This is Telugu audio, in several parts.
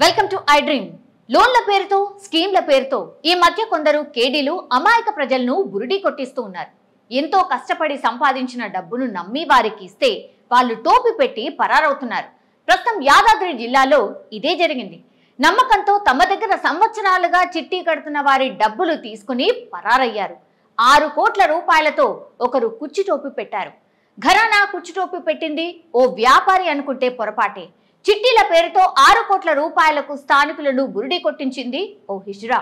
Welcome to I dream. లోన్ల పేరుతో స్కీమ్ల పేరుతో ఈ మధ్య కొందరు కేడీలు అమాయక ప్రజలను బురిడి కొట్టిస్తూ ఉన్నారు. ఎంతో కష్టపడి సంపాదించిన డబ్బును నమ్మి వారికి ఇస్తే వాళ్ళు టోపీ పెట్టి పరారవుతున్నారు. ప్రస్తుతం యాదాద్రి జిల్లాలో ఇదే జరిగింది. నమ్మకంతో తమ దగ్గర సంవత్సరాలుగా చిట్టి కడుతున్న వారి డబ్బులు తీసుకుని పరారయ్యారు. 6 కోట్ల రూపాయలతో ఒకరు కుచ్చి టోపీ పెట్టారు. ఘరానా కుచ్చి టోపీ పెట్టింది ఓ వ్యాపారి అనుకుంటే పొరపాటే. చిట్టీల పేరుతో 6 కోట్ల రూపాయలకు స్థానికులను బురిడి కొట్టించింది ఓ హిజ్రా.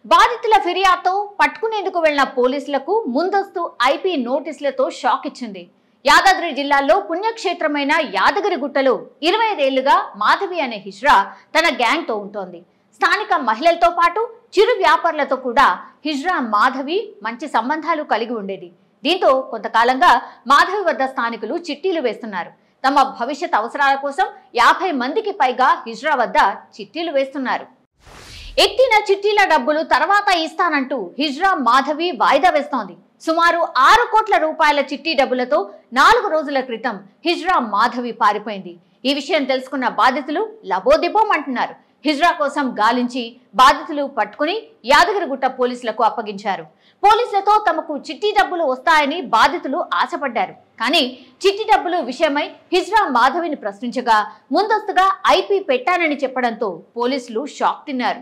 బాధితుల ఫిర్యాదుతో పట్టుకునేందుకు వెళ్లిన పోలీసులకు ముందస్తు ఐపీ నోటీసులతో షాక్ ఇచ్చింది. యాదాద్రి జిల్లాలో పుణ్యక్షేత్రమైన యాదగిరిగుట్టలో 25 ఏళ్లుగా మాధవి అనే హిజ్రా తన గ్యాంగ్ తో ఉంటోంది. స్థానిక మహిళలతో పాటు చిరు వ్యాపారులతో కూడా హిజ్రా మాధవి మంచి సంబంధాలు కలిగి ఉండేది. దీంతో కొంతకాలంగా మాధవి వద్ద స్థానికులు చిట్టీలు వేస్తున్నారు. తమ భవిష్యత్ అవసరాల కోసం 50 మందికి పైగా హిజ్రా వద్ద చిట్టీలు వేస్తున్నారు. ఎత్తిన చిట్టీల డబ్బులు తర్వాత ఇస్తానంటూ హిజ్రా మాధవి వాయిదా వేస్తోంది. సుమారు 6 కోట్ల రూపాయల చిట్టీ డబ్బులతో 4 రోజుల క్రితం హిజ్రా మాధవి పారిపోయింది. ఈ విషయం తెలుసుకున్న బాధితులు లబోదిబోం అంటున్నారు. హిజ్రా కోసం గాలించి బాధితులు పట్టుకుని యాదగిరిగుట్ట పోలీసులకు అప్పగించారు. పోలీసులతో తమకు చిట్టి డబ్బులు వస్తాయని బాధితులు ఆశపడ్డారు. కానీ చిట్టి డబ్బులు విషయమై హిజ్రా మాధవిని ప్రశ్నించగా ముందస్తుగా ఐపీ పెట్టానని చెప్పడంతో పోలీసులు షాక్ తిన్నారు.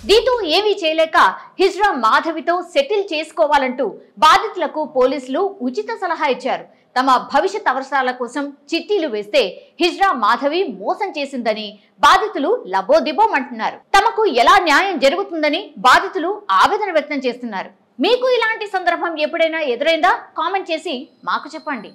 దీంతో ఏమీ చేయలేక హిజ్రా మాధవితో సెటిల్ చేసుకోవాలంటూ బాధితులకు పోలీసులు ఉచిత సలహా ఇచ్చారు. తమ భవిష్యత్ అవసరాల కోసం చిట్టీలు వేస్తే హిజ్రా మాధవి మోసం చేసిందని బాధితులు లబోదిబోం అంటున్నారు. తమకు ఎలా న్యాయం జరుగుతుందని బాధితులు ఆవేదన వ్యక్తం చేస్తున్నారు. మీకు ఇలాంటి సందర్భం ఎప్పుడైనా ఎదురైందా? కామెంట్ చేసి మాకు చెప్పండి.